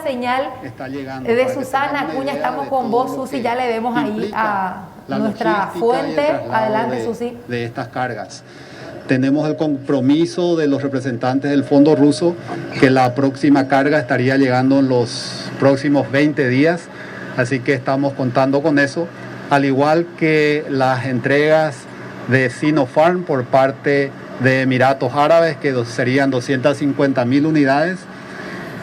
señal de Susana Acuña. Estamos con vos, Susi, ya le vemos ahí a nuestra fuente. Adelante, Susi. De estas cargas. Tenemos el compromiso de los representantes del Fondo Ruso que la próxima carga estaría llegando en los próximos 20 días, así que estamos contando con eso, al igual que las entregas de Sinopharm por parte de Emiratos Árabes, que serían 250.000 unidades,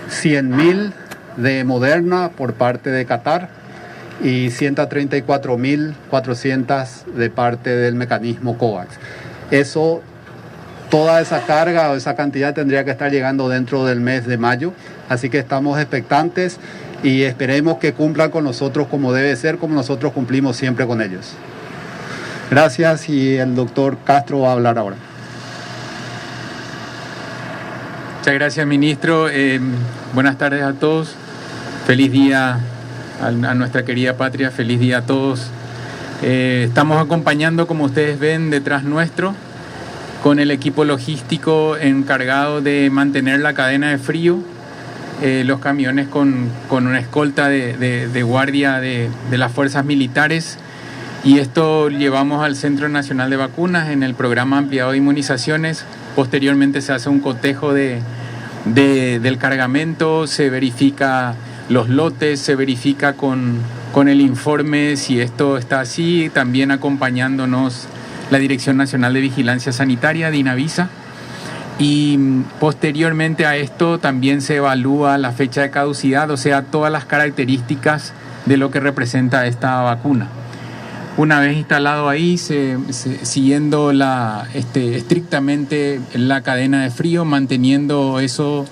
100.000 de Moderna por parte de Qatar y 134.400 de parte del mecanismo COVAX. Toda esa carga o esa cantidad tendría que estar llegando dentro del mes de mayo, así que estamos expectantes y esperemos que cumplan con nosotros como debe ser, como nosotros cumplimos siempre con ellos. Gracias, y el doctor Castro va a hablar ahora. Muchas gracias, ministro. Buenas tardes a todos. Feliz día a nuestra querida patria. Feliz día a todos. Estamos acompañando, como ustedes ven, detrás nuestro, con el equipo logístico encargado de mantener la cadena de frío, los camiones con una escolta de guardia de las fuerzas militares, y esto llevamos al Centro Nacional de Vacunas en el programa ampliado de inmunizaciones. Posteriormente se hace un cotejo del cargamento, se verifica los lotes, se verifica con el informe si esto está así, también acompañándonos la Dirección Nacional de Vigilancia Sanitaria, DINAVISA, y posteriormente a esto también se evalúa la fecha de caducidad, o sea, todas las características de lo que representa esta vacuna. Una vez instalado ahí, siguiendo estrictamente la cadena de frío, manteniendo eso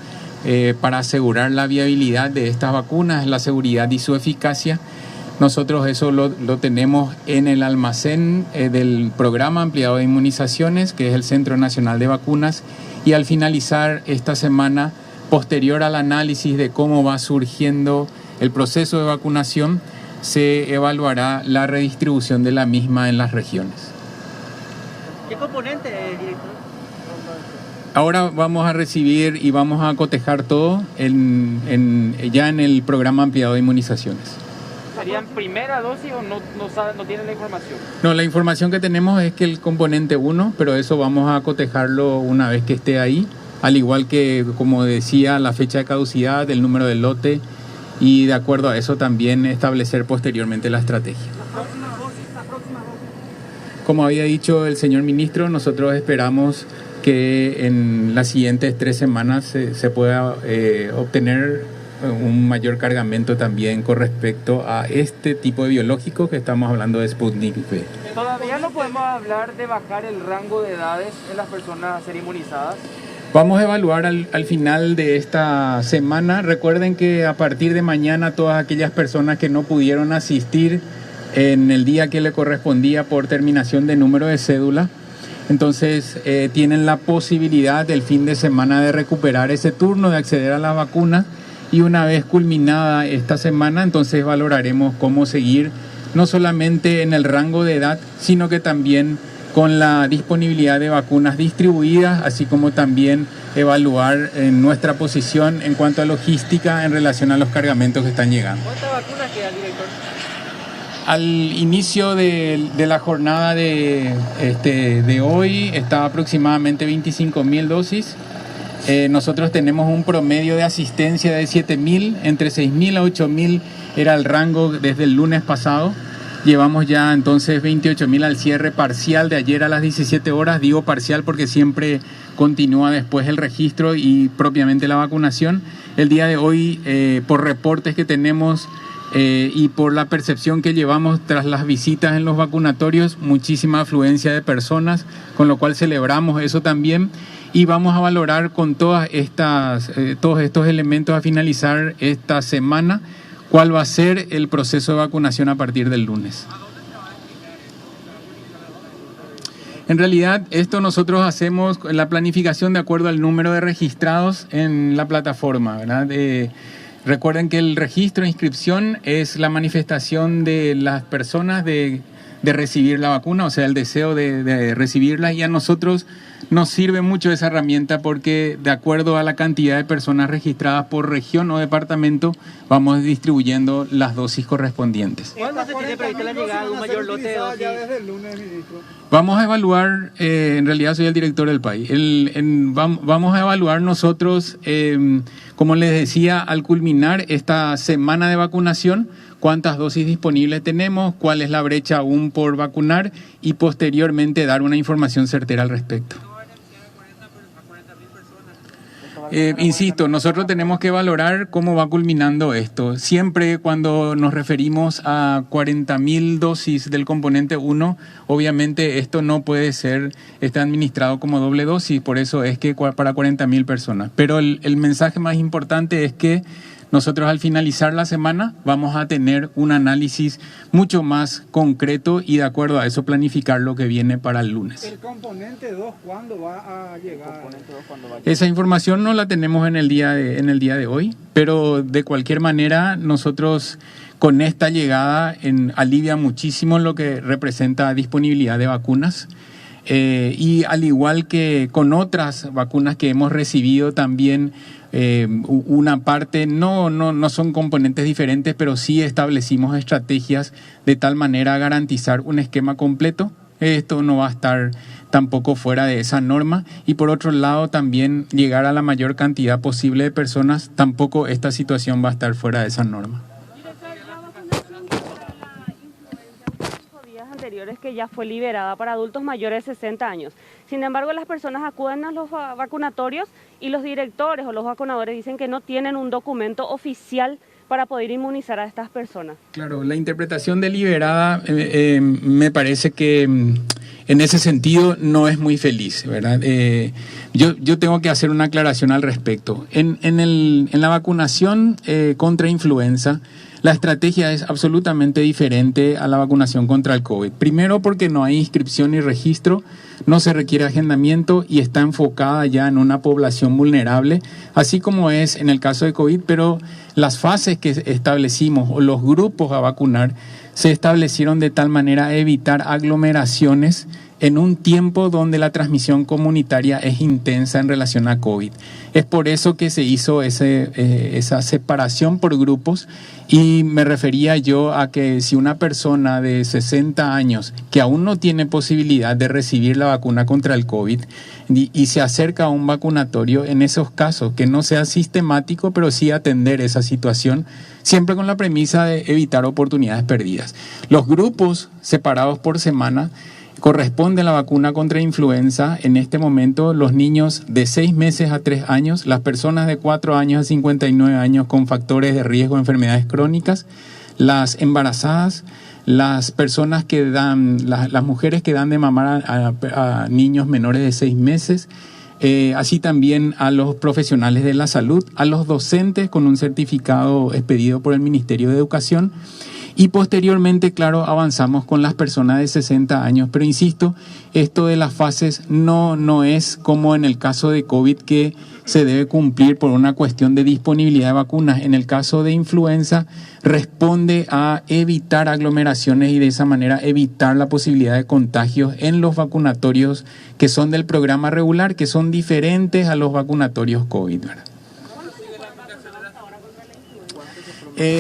para asegurar la viabilidad de estas vacunas, la seguridad y su eficacia. Nosotros eso lo tenemos en el almacén del programa ampliado de inmunizaciones, que es el Centro Nacional de Vacunas, y al finalizar esta semana, posterior al análisis de cómo va surgiendo el proceso de vacunación, se evaluará la redistribución de la misma en las regiones. ¿Qué componente, director? Ahora vamos a recibir y vamos a cotejar todo ya en el programa ampliado de inmunizaciones. ¿Serían primera dosis o no tienen la información? No, la información que tenemos es que el componente 1, pero eso vamos a cotejarlo una vez que esté ahí, al igual que, como decía, la fecha de caducidad, el número del lote, y de acuerdo a eso también establecer posteriormente la estrategia. La próxima dosis. Como había dicho el señor ministro, nosotros esperamos que en las siguientes 3 semanas se pueda obtener un mayor cargamento también con respecto a este tipo de biológico que estamos hablando de Sputnik V. ¿Todavía no podemos hablar de bajar el rango de edades en las personas a ser inmunizadas? Vamos a evaluar al final de esta semana. Recuerden que a partir de mañana todas aquellas personas que no pudieron asistir en el día que le correspondía por terminación de número de cédula, entonces tienen la posibilidad del fin de semana de recuperar ese turno, de acceder a la vacuna. Y una vez culminada esta semana, entonces valoraremos cómo seguir, no solamente en el rango de edad, sino que también con la disponibilidad de vacunas distribuidas, así como también evaluar nuestra posición en cuanto a logística en relación a los cargamentos que están llegando. ¿Cuántas vacunas quedan, director? Al inicio de la jornada de hoy estaba aproximadamente 25.000 dosis. Nosotros tenemos un promedio de asistencia de 7.000, entre 6.000 a 8.000 era el rango desde el lunes pasado. Llevamos ya entonces 28.000 al cierre parcial de ayer a las 17 horas. Digo parcial porque siempre continúa después el registro y propiamente la vacunación. El día de hoy, por reportes que tenemos y por la percepción que llevamos tras las visitas en los vacunatorios, muchísima afluencia de personas, con lo cual celebramos eso también. Y vamos a valorar con todos estos elementos a finalizar esta semana cuál va a ser el proceso de vacunación a partir del lunes. En realidad, esto nosotros hacemos la planificación de acuerdo al número de registrados en la plataforma, ¿verdad? Recuerden que el registro de inscripción es la manifestación de las personas de recibir la vacuna, o sea, el deseo de recibirla, y a nosotros nos sirve mucho esa herramienta porque de acuerdo a la cantidad de personas registradas por región o departamento, vamos distribuyendo las dosis correspondientes. ¿Cuándo se tiene prevista la llegada de un mayor lote de dosis? Ya desde el lunes, ministro. Vamos a evaluar, en realidad soy el director del país, vamos a evaluar nosotros, como les decía, al culminar esta semana de vacunación, cuántas dosis disponibles tenemos, cuál es la brecha aún por vacunar y posteriormente dar una información certera al respecto. Insisto, nosotros tenemos que valorar cómo va culminando esto. Siempre cuando nos referimos a 40.000 dosis del componente 1, obviamente esto no puede ser administrado como doble dosis, por eso es que para 40.000 personas. Pero el mensaje más importante es que nosotros al finalizar la semana vamos a tener un análisis mucho más concreto y de acuerdo a eso planificar lo que viene para el lunes. ¿El componente 2 cuándo va a llegar? Esa información no la tenemos en el día de hoy, pero de cualquier manera nosotros con esta llegada alivia muchísimo lo que representa disponibilidad de vacunas. Y al igual que con otras vacunas que hemos recibido también, una parte no son componentes diferentes, pero sí establecimos estrategias de tal manera a garantizar un esquema completo. Esto no va a estar tampoco fuera de esa norma y por otro lado también llegar a la mayor cantidad posible de personas, tampoco esta situación va a estar fuera de esa norma. Anteriores que ya fue liberada para adultos mayores de 60 años. Sin embargo, las personas acuden a los vacunatorios y los directores o los vacunadores dicen que no tienen un documento oficial para poder inmunizar a estas personas. Claro, la interpretación de liberada me parece que en ese sentido no es muy feliz, ¿verdad? Yo tengo que hacer una aclaración al respecto. En la vacunación contra influenza, la estrategia es absolutamente diferente a la vacunación contra el COVID. Primero porque no hay inscripción ni registro, no se requiere agendamiento y está enfocada ya en una población vulnerable, así como es en el caso de COVID, pero las fases que establecimos o los grupos a vacunar se establecieron de tal manera a evitar aglomeraciones en un tiempo donde la transmisión comunitaria es intensa en relación a COVID. Es por eso que se hizo esa separación por grupos y me refería yo a que si una persona de 60 años que aún no tiene posibilidad de recibir la vacuna contra el COVID y se acerca a un vacunatorio, en esos casos que no sea sistemático, pero sí atender esa situación, siempre con la premisa de evitar oportunidades perdidas. Los grupos separados por semana corresponde la vacuna contra influenza. En este momento, los niños de 6 meses a 3 años, las personas de 4 años a 59 años con factores de riesgo de enfermedades crónicas, las embarazadas, las personas que las mujeres que dan de mamar a niños menores de 6 meses, así también a los profesionales de la salud, a los docentes con un certificado expedido por el Ministerio de Educación. Y posteriormente, claro, avanzamos con las personas de 60 años. Pero insisto, esto de las fases no es como en el caso de COVID que se debe cumplir por una cuestión de disponibilidad de vacunas. En el caso de influenza responde a evitar aglomeraciones y de esa manera evitar la posibilidad de contagios en los vacunatorios que son del programa regular, que son diferentes a los vacunatorios COVID, ¿verdad?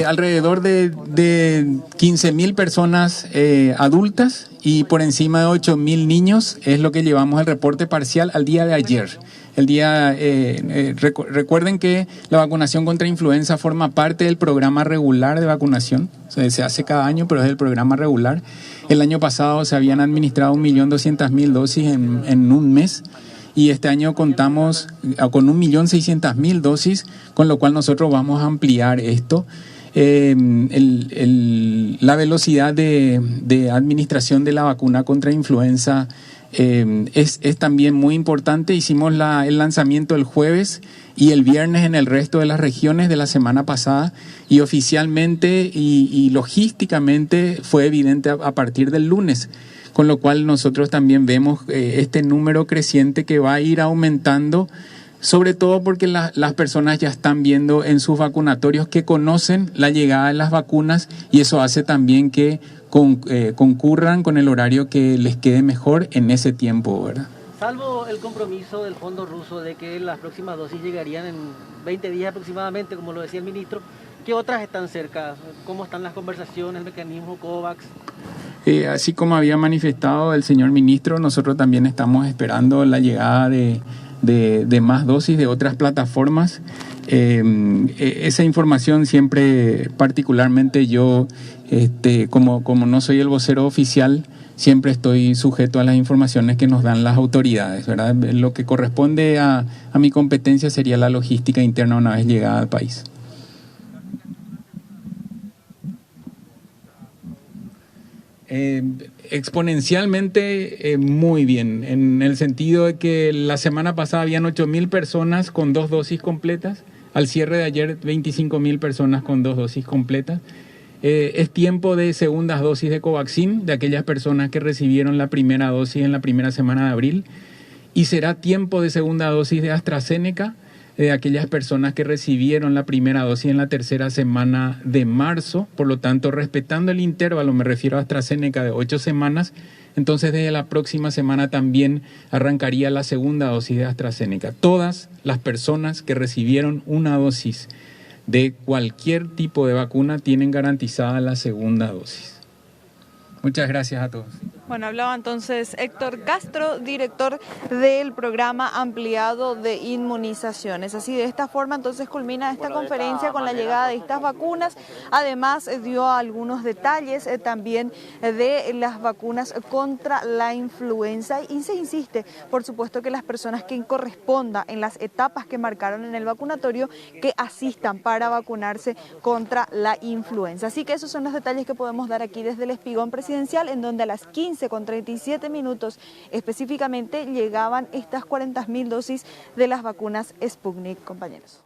Alrededor de 15.000 personas adultas y por encima de 8.000 niños es lo que llevamos el reporte parcial al día de ayer. Recuerden que la vacunación contra influenza forma parte del programa regular de vacunación. Se hace cada año, pero es el programa regular. El año pasado se habían administrado 1.200.000 dosis en un mes. Y este año contamos con 1.600.000 dosis, con lo cual nosotros vamos a ampliar esto. La velocidad de administración de la vacuna contra influenza es también muy importante. Hicimos el lanzamiento el jueves y el viernes en el resto de las regiones de la semana pasada y oficialmente y logísticamente fue evidente a partir del lunes. Con lo cual nosotros también vemos este número creciente que va a ir aumentando, sobre todo porque las personas ya están viendo en sus vacunatorios que conocen la llegada de las vacunas y eso hace también que concurran con el horario que les quede mejor en ese tiempo, ¿verdad? Salvo el compromiso del Fondo Ruso de que las próximas dosis llegarían en 20 días aproximadamente, como lo decía el ministro, ¿qué otras están cerca? ¿Cómo están las conversaciones, el mecanismo COVAX? Así como había manifestado el señor ministro, nosotros también estamos esperando la llegada de más dosis de otras plataformas. Esa información siempre, particularmente yo, como no soy el vocero oficial, siempre estoy sujeto a las informaciones que nos dan las autoridades, ¿verdad? Lo que corresponde a mi competencia sería la logística interna una vez llegada al país. Exponencialmente muy bien, en el sentido de que la semana pasada habían 8.000 personas con 2 dosis completas, al cierre de ayer 25.000 personas con 2 dosis completas. Es tiempo de segundas dosis de Covaxin, de aquellas personas que recibieron la primera dosis en la primera semana de abril, y será tiempo de segunda dosis de AstraZeneca, de aquellas personas que recibieron la primera dosis en la tercera semana de marzo. Por lo tanto, respetando el intervalo, me refiero a AstraZeneca de 8 semanas, entonces desde la próxima semana también arrancaría la segunda dosis de AstraZeneca. Todas las personas que recibieron una dosis de cualquier tipo de vacuna tienen garantizada la segunda dosis. Muchas gracias a todos. Bueno, hablaba entonces Héctor Castro, director del programa ampliado de inmunizaciones. Así, de esta forma entonces culmina esta conferencia con la llegada de estas vacunas. Además dio algunos detalles también de las vacunas contra la influenza, y se insiste, por supuesto, que las personas que correspondan en las etapas que marcaron en el vacunatorio que asistan para vacunarse contra la influenza. Así que esos son los detalles que podemos dar aquí desde el Espigón Presidencial, en donde a las 15:37 específicamente llegaban estas 40.000 dosis de las vacunas Sputnik, compañeros.